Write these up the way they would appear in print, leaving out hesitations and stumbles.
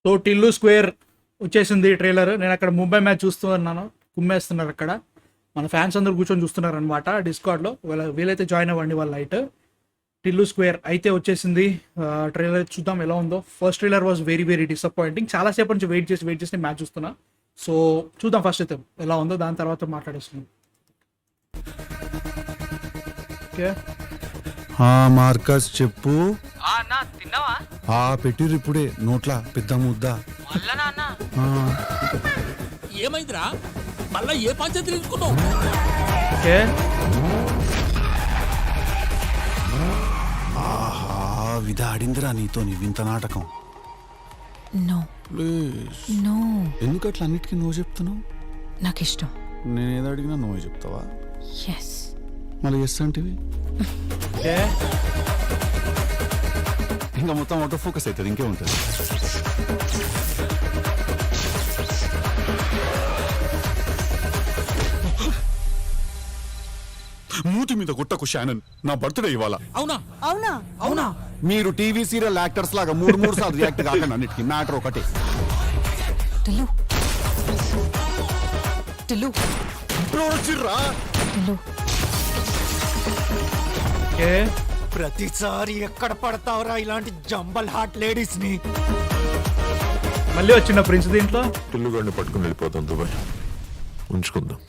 So Tillu square వచ్చేసింది trailer. నేను అక్కడ ముంబై మ్యాచ్ చూస్తూ ఉన్నాను, కుమ్మేస్తున్నారు అక్కడ. మన ఫ్యాన్స్ అందరూ కూర్చొని చూస్తున్నారు అనమాట డిస్కార్డ్లో. వీలైతే జాయిన్ అవ్వండి వాళ్ళ నైట్. టిల్లు స్క్వేర్ అయితే వచ్చేసింది. ట్రైలర్ చూద్దాం ఎలా ఉందో. First trailer was very very disappointing. చాలాసేపు నుంచి వెయిట్ చేసి మ్యాచ్ చూస్తున్నా. సో చూద్దాం ఫస్ట్ అయితే ఎలా ఉందో, దాని తర్వాత మాట్లాడేస్తున్నాం. ఓకే మార్కస్ చెప్పు. తిన్నావా? పెట్టిర్రు ఇప్పుడే నోట్ల పెద్ద ముద్ద. ఏమైందిరా మళ్ళా ఏ పంచాయతీ తీసుకున్నావు? ఓకే ఆహా విధ ఆడిందిరా నీతో నీ వింత నాటకం. నో ప్లీజ్ నో, ఎందుకట్లా అన్నిటికీ నువ్వు చెప్తున్నావు? నాకు ఇష్టం. నేను ఏదో అడిగినా నువ్వే చెప్తావా? ఎస్. మళ్ళీ ఎస్ అంటివి ఓకే ఇంకా మొత్తం అవుట్ ఆఫ్ ఫోకస్ అవుతుంది, ఇంకే ఉంటుంది. మూతి మీద గుట్టకు షానన్, నా బర్త్డే ఇవాళ. అవునా అవునా అవునా? మీరు టీవీ సీరియల్ యాక్టర్స్ లాగా మూడు సార్లు రియాక్ట్ కాకండి అన్నిటికీ. మ్యాటర్ ఒకటే. టిల్లు టిల్లు వచ్చిర్రా టిల్లు, ఓకే ప్రతిసారి ఎక్కడ పడతావురా ఇలాంటి జంబల్ హార్ట్ లేడీస్ ని? మళ్ళీ వచ్చిన ప్రిన్స్ దీంట్లో. పిల్లుగాడిని పట్టుకుని వెళ్ళిపోతాం దుబాయ్, ఉంచుకుందాం.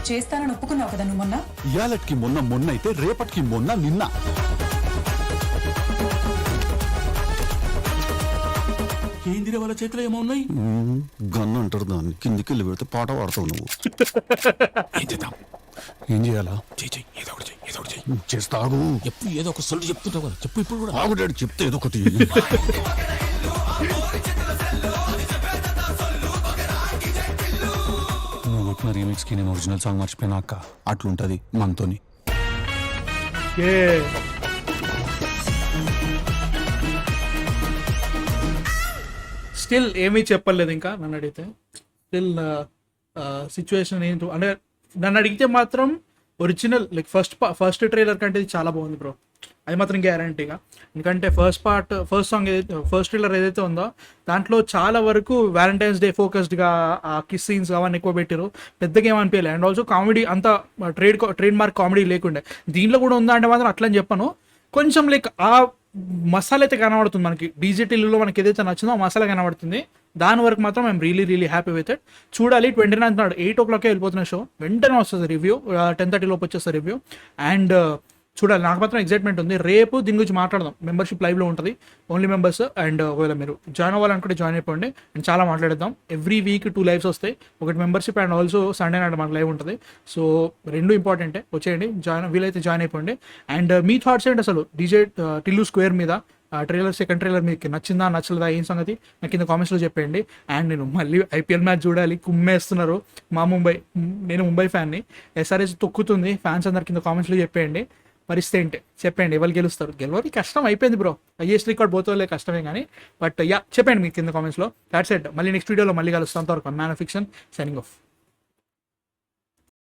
చేస్తానని ఒప్పుకున్నావు కదా నువ్వు మొన్న. ఇయాలటికి మొన్న అయితే రేపటికి నిన్న. ఏందిరే వాళ్ళ చేతిలో ఏమో ఉన్నాయి? గన్ను అంటారు దాన్ని. కిందికి వెళ్ళి పెడితే పాట పాడతావు నువ్వు. ఏం చేద్దాం? ఏం చేయాలా? చెయ్యి ఏదో ఒకటి చెయ్యి. చేస్తాగు. ఎప్పుడు ఏదో ఒక సొల్లు చెప్తుంటావు కదా, చెప్పు ఇప్పుడు కూడా. ఆగుడాడు చెప్తే ఏదో ఒకటి. నువ్వు కొట్టిన రీమిక్స్ కి నేను ఒరిజినల్ సాంగ్ మర్చిపోయినా అక్క. అట్లుంటది మనతోని. ఓకే స్టిల్ ఏమీ చెప్పలేదు ఇంకా నన్ను అడిగితే. స్టిల్ సిచ్యువేషన్ ఏంటో అంటే నన్ను అడిగితే మాత్రం ఒరిజినల్ లైక్ ఫస్ట్ ట్రైలర్ కంటే ఇది చాలా బాగుంది బ్రో, అది మాత్రం గ్యారంటీగా. ఎందుకంటే ఫస్ట్ సాంగ్ ఫస్ట్ ట్రైలర్ ఏదైతే ఉందో దాంట్లో చాలా వరకు వ్యాలంటైన్స్ డే ఫోకస్డ్గా ఆ కిస్ సీన్స్ అవన్నీ ఎక్కువ పెట్టారు. పెద్దగా ఏమనిపించలేదు. అండ్ ఆల్సో కామెడీ అంత ట్రేడ్ మార్క్ కామెడీ లేకుండే. దీంట్లో కూడా ఉందా అంటే మాత్రం అట్లని చెప్పను. కొంచెం లైక్ ఆ మసాలా అయితే కనబడుతుంది మనకి. డిజిటల్లో మనకి ఏదైతే నచ్చిందో ఆ మసాలా కనబడుతుంది. దాని వరకు మాత్రం I'm really happy with it. చూడాలి. 29th నాడు 8 o'clock వెళ్ళిపోతున్న షో. వెంటనే వస్తుంది రివ్యూ. 10:30 లోపు వచ్చేస్తుంది రివ్యూ. అండ్ చూడాలి, నాకు మాత్రం ఎగ్జైట్మెంట్ ఉంది. రేపు దీని గురించి మాట్లాడదాం. మెంబర్షిప్ లైవ్లో ఉంటుంది, ఓన్లీ మెంబర్స్. అండ్ ఒకవేళ మీరు జాయిన్ అవ్వాలనుకుంటే జాయిన్ అయిపోండి. అండ్ చాలా మాట్లాడేద్దాం. ఎవ్రీ వీక్ 2 lives వస్తాయి. ఒకటి మెంబర్షిప్ అండ్ ఆల్సో సండే నాడు మనకు లైవ్ ఉంటుంది. సో రెండు ఇంపార్టెంటే. వచ్చేయండి, వీలైతే జాయిన్ అయిపోండి. అండ్ మీ థాట్స్ ఏంటి అసలు డీజే టిల్లు స్క్వేర్ మీద? ట్రైలర్, సెకండ్ ట్రైలర్ మీకు నచ్చిందా నచ్చలేదా ఏం సంగతి నాకు కింద కామెంట్స్లో చెప్పండి. అండ్ నేను మళ్ళీ ఐపీఎల్ మ్యాచ్ చూడాలి. కుమ్మేస్తున్నారు మా ముంబై. నేను ముంబై ఫ్యాన్ని. ఎస్ఆర్ఎస్ తొక్కుతుంది. ఫ్యాన్స్ అందరు కింద కామెంట్స్లో చెప్పేయండి పరిస్థితి ఏంటి, చెప్పండి. ఎవరు గెలుస్తారు? గెలవాలి కష్టం అయిపోయింది బ్రో. హైయెస్ట్ రికార్డ్ పోతే కష్టమే కానీ. బట్ చెప్పండి మీకు కింద కామెంట్స్లో. That's it. మళ్ళీ నెక్స్ట్ వీడియోలో మళ్ళీ కలుస్తాం. అంతవరకు man of fiction signing off.